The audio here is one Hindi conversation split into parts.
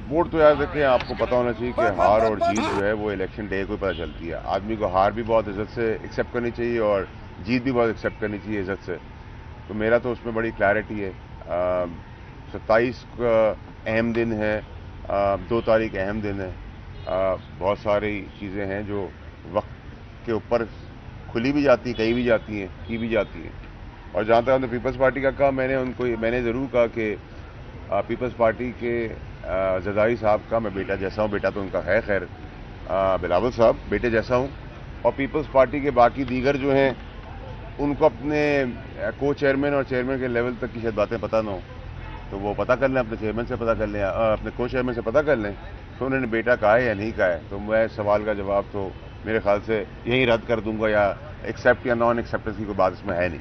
वोट तो यार देखिए, आपको पता होना चाहिए कि हार और जीत जो है वो इलेक्शन डे को ही पता चलती है। आदमी को हार भी बहुत इज्जत से एक्सेप्ट करनी चाहिए और जीत भी बहुत एक्सेप्ट करनी चाहिए इज्जत से। तो मेरा तो उसमें बड़ी क्लैरिटी है। 27 का अहम दिन है, 2 तारीख अहम दिन है। बहुत सारी चीज़ें हैं जो वक्त के ऊपर खुली भी जाती हैं, कही भी जाती हैं, की भी जाती हैं। और जहाँ तक हमने पीपल्स पार्टी का कहा, मैंने ज़रूर कहा कि पीपल्स पार्टी के जरदारी साहब का मैं बेटा जैसा हूँ। बेटा तो उनका है खैर, बिलावल साहब बेटे जैसा हूँ। और पीपल्स पार्टी के बाकी दीगर जो हैं उनको अपने को चेयरमैन और चेयरमैन के लेवल तक की शायद बातें पता ना हो, तो वो पता कर लें, अपने चेयरमैन से पता कर लें, अपने को चेयरमैन से पता कर लें तो उन्होंने बेटा कहा है या नहीं कहा है। तो मैं सवाल का जवाब तो मेरे ख्याल से यही रद्द कर दूंगा, या एक्सेप्ट या नॉन एक्सेप्टेंस की कोई बात इसमें है नहीं।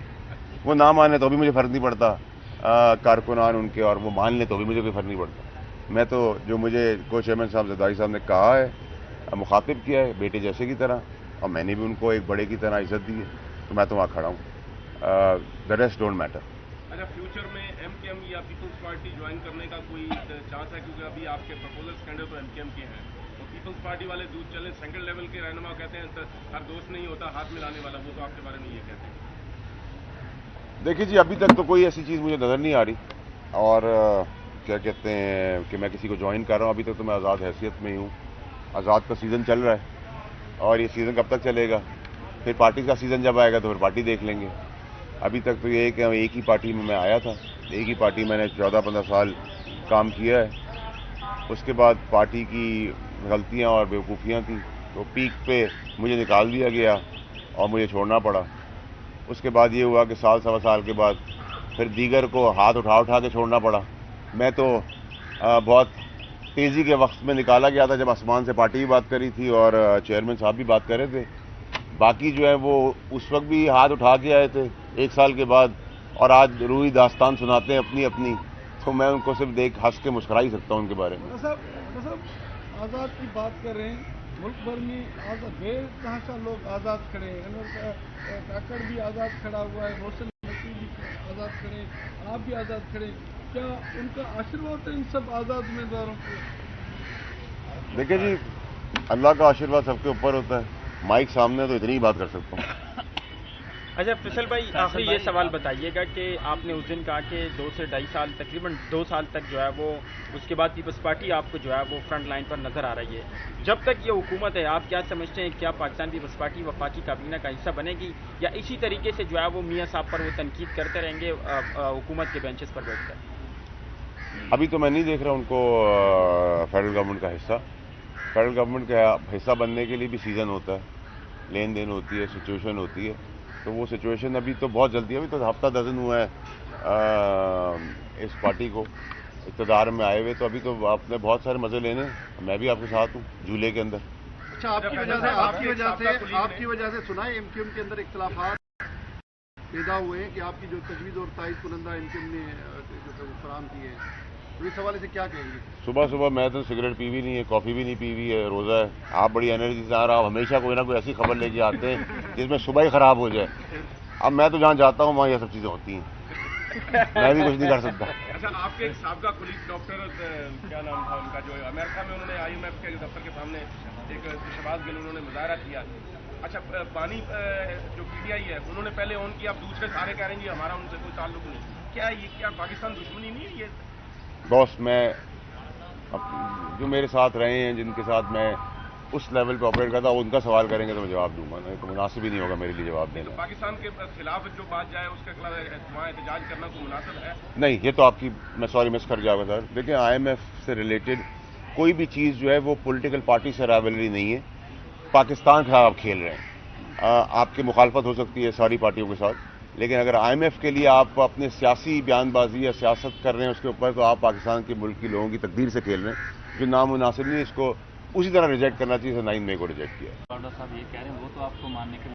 वो ना माने तो भी मुझे फ़र्क नहीं पड़ता, कारकुनान उनके, और वो मान लें तो भी मुझे कोई फ़र्क नहीं पड़ता। मैं तो जो मुझे को चेयरमैन साहब जरदारी साहब ने कहा है, मुखातिब किया है बेटे जैसे की तरह, और मैंने भी उनको एक बड़े की तरह इज्जत दी है, तो मैं तो वहाँ खड़ा हूँ। The rest don't matter. अच्छा, फ्यूचर में एमकेएम या पीपल्स पार्टी ज्वाइन करने का कोई चांस है? क्योंकि अभी आपके प्रपोजल स्टैंडर्ड तो एमकेएम के हैं, तो पीपल्स पार्टी वाले दूध चले सेंट्रल लेवल के रहनुमा कहते हैं तो हर दोस्त नहीं होता हाथ मिलाने वाला, वो तो आपके बारे में ये कहते हैं। देखिए जी, अभी तक तो कोई ऐसी चीज़ मुझे नज़र नहीं आ रही, और क्या कहते हैं कि मैं किसी को ज्वाइन कर रहा हूँ। अभी तक तो मैं आज़ाद हैसियत में ही हूँ। आज़ाद का सीज़न चल रहा है, और ये सीज़न कब तक चलेगा, फिर पार्टी का सीज़न जब आएगा तो फिर पार्टी देख लेंगे। अभी तक तो ये है कि एक ही पार्टी में मैं आया था, एक ही पार्टी मैंने 14-15 साल काम किया है। उसके बाद पार्टी की गलतियाँ और बेवकूफ़ियाँ थी, तो पीक पे मुझे निकाल दिया गया और मुझे छोड़ना पड़ा। उसके बाद ये हुआ कि साल सवा साल के बाद फिर दीगर को हाथ उठा उठा के छोड़ना पड़ा। मैं तो बहुत तेज़ी के वक्त में निकाला गया था, जब आसमान से पार्टी भी बात करी थी और चेयरमैन साहब भी बात कर रहे थे। बाकी जो है वो उस वक्त भी हाथ उठा के आए थे 1 साल के बाद, और आज रूही दास्तान सुनाते हैं अपनी अपनी। तो मैं उनको सिर्फ देख हंस के मुस्कुरा ही सकता हूँ उनके बारे में। आज़ाद की बात कर रहे हैं, मुल्क भर में आज़ाद बेतहाशा लोग आज़ाद खड़े हैं। अनवर काकड़ भी आज़ाद खड़ा हुआ है, मोहसिन नकवी भी आज़ाद खड़े हैं, आप भी आज़ाद खड़े हैं। क्या उनका आशीर्वाद है इन सब आज़ाद उम्मीदवारों को? देखिए जी, अल्लाह का आशीर्वाद सबके ऊपर होता है। माइक सामने तो इतनी ही बात कर सकता हूँ। अच्छा फैसल भाई, आखिरी ये सवाल बताइएगा कि आपने उस दिन कहा कि 2 से 2.5 साल, तकरीबन 2 साल तक जो है वो, उसके बाद पीपल्स पार्टी आपको जो है वो फ्रंट लाइन पर नज़र आ रही है। जब तक ये हुकूमत है, आप क्या समझते हैं, क्या पाकिस्तान पीपल्स पार्टी वफाकी काबीना का हिस्सा बनेगी, या इसी तरीके से जो है वो मियाँ साहब पर वो तनकीद करते रहेंगे हुकूमत के बेंचेस पर बैठकर? अभी तो मैं नहीं देख रहा उनको फेडरल गवर्नमेंट का हिस्सा। फेडरल गवर्नमेंट का हिस्सा बनने के लिए भी सीज़न होता है, लेन देन होती है, सिचुएशन होती है। तो वो सिचुएशन अभी तो बहुत जल्दी है, अभी तो हफ्ता दर्जन हुआ है इस पार्टी को इक़्तिदार में आए हुए। तो अभी तो आपने बहुत सारे मज़े लेने, मैं भी आपके साथ हूँ झूले के अंदर। अच्छा, आपकी वजह से सुना है एमक्यूएम के अंदर इख्तिलाफात पैदा हुए हैं कि आपकी जो तजवीज़ और तायद कुनंदा एमक्यूएम ने जो फराहम की है, तो इस हवाले से क्या कहेंगे? सुबह सुबह मैं तो सिगरेट पी भी नहीं है, कॉफ़ी भी नहीं पी हुई है, रोज़ा है। आप बड़ी एनर्जी से आ रहा, आप हमेशा कोई ना कोई ऐसी खबर लेके आते हैं जिसमें सुबह ही ख़राब हो जाए। अब मैं तो जहाँ जाता हूँ वहाँ ये सब चीज़ें होती हैं, मैं भी कुछ नहीं कर सकता। अच्छा, आपके एक साहब का कुलीग डॉक्टर क्या नाम था उनका, जो अमेरिका में उन्होंने IMF के दफ्तर के सामने एक शहबाज गिल उन्होंने मुजाहरा किया। अच्छा, पानी जो PTI है उन्होंने पहले ऑन किया, अब दूसरे सारे कह रहे हैं हमारा उनसे कोई ताल्लुक नहीं। क्या ये, क्या पाकिस्तान दुश्मनी नहीं है ये? बॉस, मैं जो मेरे साथ रहे हैं, जिनके साथ मैं उस लेवल पे ऑपरेट करता हूँ, उनका सवाल करेंगे तो मैं जवाब दूंगा, नहीं तो मुनासिब ही नहीं होगा मेरे लिए जवाब देना। तो पाकिस्तान के खिलाफ जो बात जाए उसके खिलाफ वहाँ एहतजाज करना कोई मुनासिब है? नहीं, ये तो आपकी, मैं सॉरी मिस कर जाऊँगा सर। देखिए, IMF से रिलेटेड कोई भी चीज़ जो है वो पॉलिटिकल पार्टी से राइवलरी नहीं है। पाकिस्तान के खिलाफ आप खेल रहे हैं, आपकी मुखालफत हो सकती है सारी पार्टियों के साथ, लेकिन अगर IMF के लिए आप अपने सियासी बयानबाजी या सियासत कर रहे हैं उसके ऊपर, तो आप पाकिस्तान के मुल्क की लोगों की तकदीर से खेल रहे हैं, जो नामुनासिब नहीं। इसको उसी तरह रिजेक्ट करना चाहिए, 9 मई को रिजेक्ट किया। साहब ये कह रहे हैं वो तो आपको मानने के